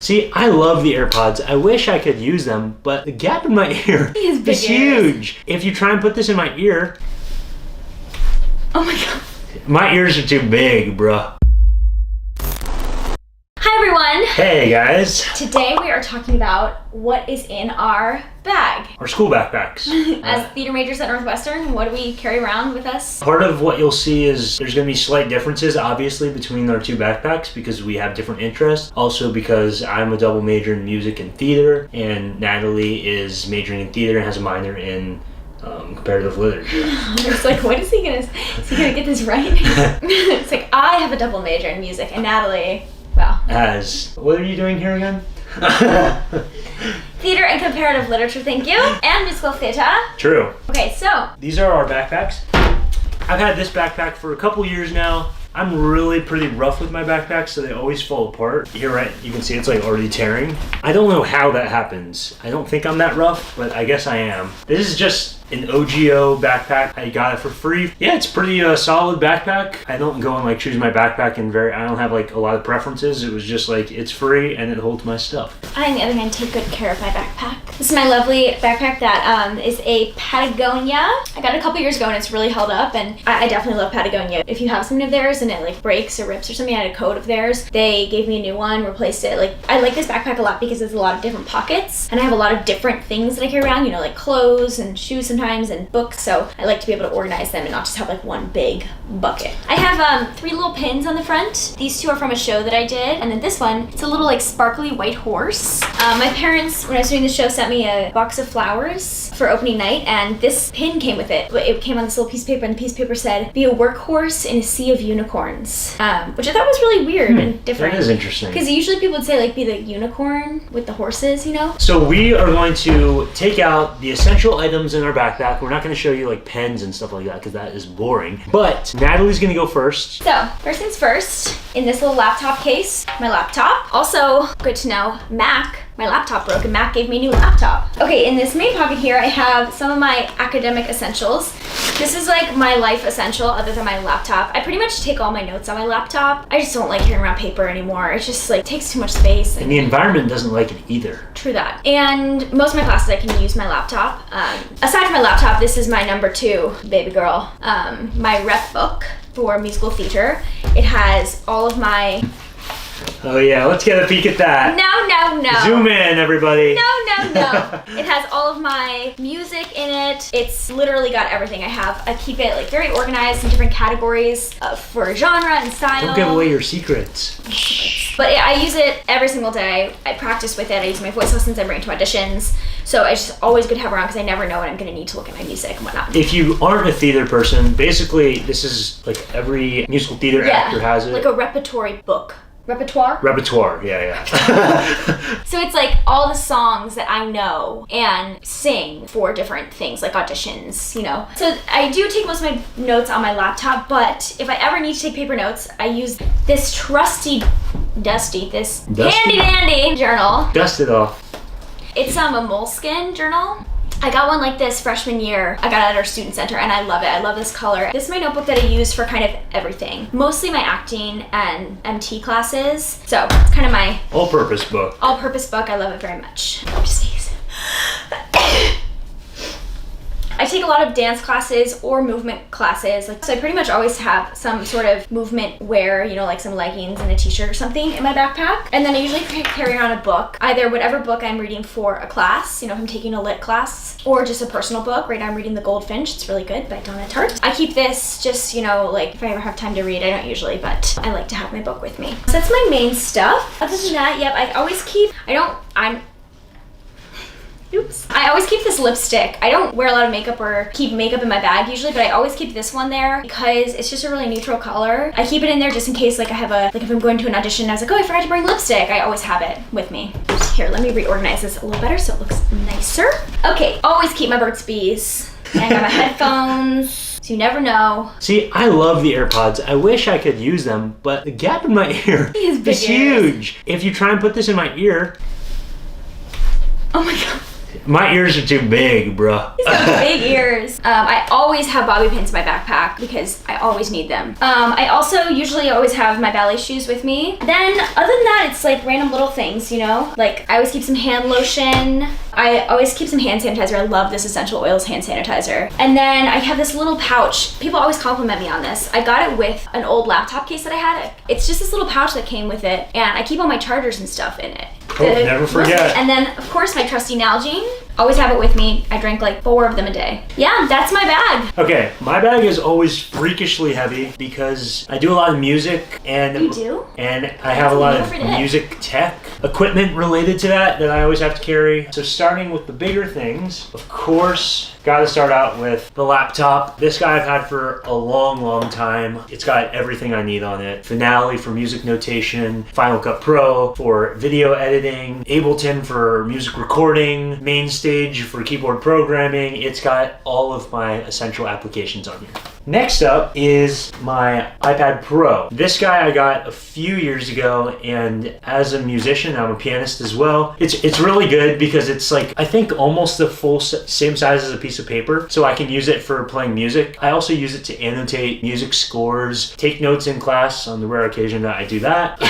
See, I love the AirPods. I wish I could use them, but the gap in my ear is huge. If you try and put this in my ear... Oh my god. My ears are too big, bruh. Hi everyone. Hey guys. Today we are talking about what is in our bag. Our school backpacks. As theater majors at Northwestern, what do we carry around with us? Part of what you'll see is there's going to be slight differences, obviously, between our two backpacks because we have different interests. Also because I'm a double major in music and theater, and Natalie is majoring in theater and has a minor in comparative literature. I was like, what is he gonna get this right? It's like, I have a double major in music, and Natalie, well. What are you doing here again? Theater and comparative literature, thank you. And musical theater. True. Okay, so. These are our backpacks. I've had this backpack for a couple years now. I'm really pretty rough with my backpacks, so they always fall apart. Here, right, you can see it's like already tearing. I don't know how that happens. I don't think I'm that rough, but I guess I am. This is just an OGO backpack. I got it for free. Yeah, it's pretty solid backpack. I don't go and like choose my backpack and I don't have like a lot of preferences. It was just like, it's free and it holds my stuff. I, on the other hand, take good care of my backpack. This is my lovely backpack that is a Patagonia. I got it a couple years ago and it's really held up, and I definitely love Patagonia. If you have something of theirs and it like breaks or rips or something, I had a coat of theirs. They gave me a new one, replaced it. Like, I like this backpack a lot because there's a lot of different pockets and I have a lot of different things that I carry around, you know, like clothes and shoes sometimes and books, so I like to be able to organize them and not just have like one big bucket. I have 3 little pins on the front. These 2 are from a show that I did, and then this one, it's a little like sparkly white horse. My parents, when I was doing the show, sent me a box of flowers for opening night, and this pin came with it. It came on this little piece of paper, and the piece of paper said, "Be a workhorse in a sea of unicorns," which I thought was really weird and different. That is interesting. Because usually people would say like, be the unicorn with the horses, you know? So we are going to take out the essential items in our backpack. We're not going to show you like pens and stuff like that because that is boring. But Natalie's going to go first. So, first things first, in this little laptop case, my laptop. Also, good to know, MAcc. My laptop broke and MAcc gave me a new laptop. Okay, in this main pocket here, I have some of my academic essentials. This is like my life essential other than my laptop. I pretty much take all my notes on my laptop. I just don't like carrying around paper anymore. It just like takes too much space. And the environment doesn't like it either. True that. And most of my classes I can use my laptop. Aside from my laptop, this is my number 2 baby girl. My rep book for musical theater. It has all of my... Oh yeah, let's get a peek at that. No. Zoom in, everybody. No. It has all of my music in it. It's literally got everything I keep it like very organized in different categories for genre and style. Don't give away your secrets. But I use it every single day. I practice with it. I use my voice lessons. I bring it to auditions. So it's just always good to have around because I never know when I'm going to need to look at my music and whatnot. If you aren't a theater person, basically this is like every musical theater actor has it. Like a repertory book. Repertoire, yeah. So it's like all the songs that I know and sing for different things, like auditions, you know. So I do take most of my notes on my laptop, but if I ever need to take paper notes, I use this handy dandy journal. Dust it off. It's a Moleskin Journal. I got one like this freshman year. I got it at our student center and I love it. I love this color. This is my notebook that I use for kind of everything. Mostly my acting and MT classes. So it's kind of my all-purpose book. All-purpose book. I love it very much. I take a lot of dance classes or movement classes. So I pretty much always have some sort of movement wear, you know, like some leggings and a t-shirt or something in my backpack. And then I usually carry around a book, either whatever book I'm reading for a class, you know, if I'm taking a lit class, or just a personal book. Right now I'm reading The Goldfinch. It's really good by Donna Tartt. I keep this just, you know, like if I ever have time to read. I don't usually, but I like to have my book with me. So that's my main stuff. Other than that, yep, I always keep, I always keep this lipstick. I don't wear a lot of makeup or keep makeup in my bag usually, but I always keep this one there because it's just a really neutral color. I keep it in there just in case like I have if I'm going to an audition and I was like, oh, I forgot to bring lipstick. I always have it with me. Here, let me reorganize this a little better so it looks nicer. Okay, always keep my Burt's Bees. And I got my headphones. So you never know. See, I love the AirPods. I wish I could use them, but the gap in my ear is huge. If you try and put this in my ear... Oh my god. my ears are too big, bruh. He's got big ears. I always have bobby pins in my backpack because I always need them. I also usually always have my ballet shoes with me. Then other than that, it's like random little things, you know? Like I always keep some hand lotion. I always keep some hand sanitizer. I love this essential oils hand sanitizer. And then I have this little pouch. People always compliment me on this. I got it with an old laptop case that I had. It's just this little pouch that came with it, and I keep all my chargers and stuff in it. Oh, never forget. And then, of course, my trusty Nalgene. Always have it with me. I drink like 4 of them a day. Yeah, that's my bag. Okay, my bag is always freakishly heavy because I do a lot of music and You do? And I have a lot of music tech equipment related to that I always have to carry. So starting with the bigger things, of course, got to start out with the laptop. This guy I've had for a long time. It's got everything I need on it. Finale for music notation, Final Cut Pro for video editing, Ableton for music recording, Mainstage for keyboard programming. It's got all of my essential applications on here. Next up is my iPad Pro. This guy I got a few years ago, and as a musician, I'm a pianist as well. It's really good because it's like, I think almost the full same size as a piece of paper, so I can use it for playing music. I also use it to annotate music scores, take notes in class on the rare occasion that I do that,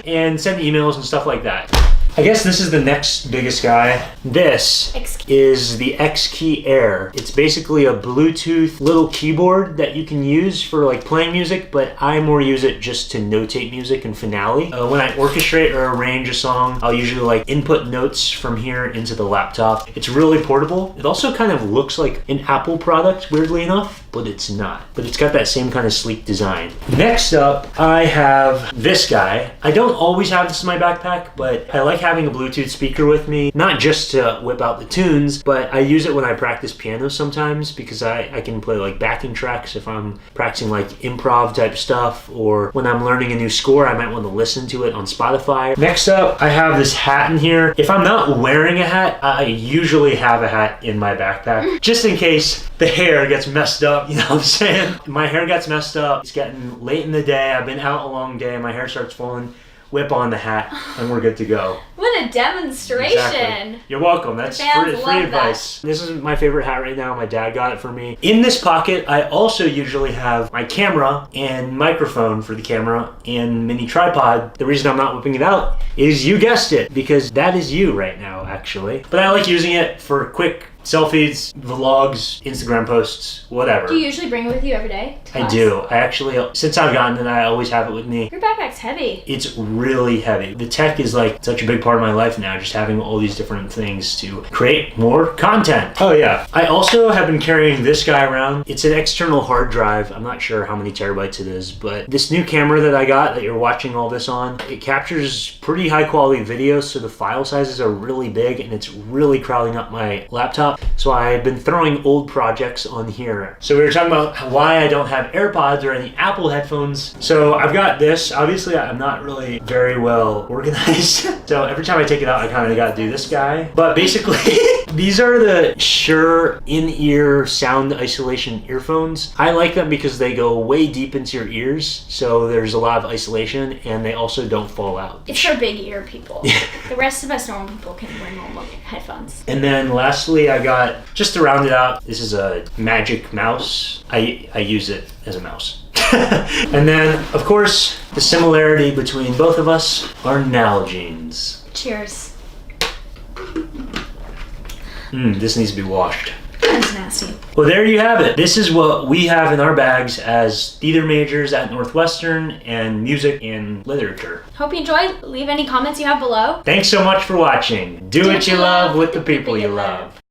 and send emails and stuff like that. I guess this is the next biggest guy. This is the X-Key Air. It's basically a Bluetooth little keyboard that you can use for like playing music, but I more use it just to notate music in Finale. When I orchestrate or arrange a song, I'll usually like input notes from here into the laptop. It's really portable. It also kind of looks like an Apple product, weirdly enough, but it's not. But it's got that same kind of sleek design. Next up, I have this guy. I don't always have this in my backpack, but I like having a Bluetooth speaker with me, not just to whip out the tunes, but I use it when I practice piano sometimes because I can play like backing tracks if I'm practicing like improv type stuff, or when I'm learning a new score, I might want to listen to it on Spotify. Next up, I have this hat in here. If I'm not wearing a hat, I usually have a hat in my backpack, just in case the hair gets messed up, you know what I'm saying? My hair gets messed up, it's getting late in the day, I've been out a long day, my hair starts falling. Whip on the hat and we're good to go. What a demonstration. Exactly. You're welcome. That's free advice. This is my favorite hat right now. My dad got it for me. In this pocket, I also usually have my camera and microphone for the camera and mini tripod. The reason I'm not whipping it out is, you guessed it, because that is you right now, actually. But I like using it for quick selfies, vlogs, Instagram posts, whatever. Do you usually bring it with you every day to class? I do. I actually, since I've gotten it, I always have it with me. Your backpack's heavy. It's really heavy. The tech is like such a big part of my life now, just having all these different things to create more content. Oh yeah. I also have been carrying this guy around. It's an external hard drive. I'm not sure how many terabytes it is, but this new camera that I got that you're watching all this on, it captures pretty high quality videos, so the file sizes are really big and it's really crowding up my laptop. So I've been throwing old projects on here. So we were talking about why I don't have AirPods or any Apple headphones. So I've got this. Obviously, I'm not really very well organized. So every time I take it out, I kind of got to do this guy. But basically, these are the Shure in-ear sound isolation earphones. I like them because they go way deep into your ears. So there's a lot of isolation and they also don't fall out. It's for big ear people. The rest of us normal people can wear normal headphones. And then lastly, I got, just to round it out, this is a Magic Mouse. I use it as a mouse. And then, of course, the similarity between both of us are Nalgenes. Cheers. This needs to be washed. That's nasty. Well, there you have it. This is what we have in our bags as theater majors at Northwestern and music and literature. Hope you enjoyed. Leave any comments you have below. Thanks so much for watching. Do what you love with the people you love.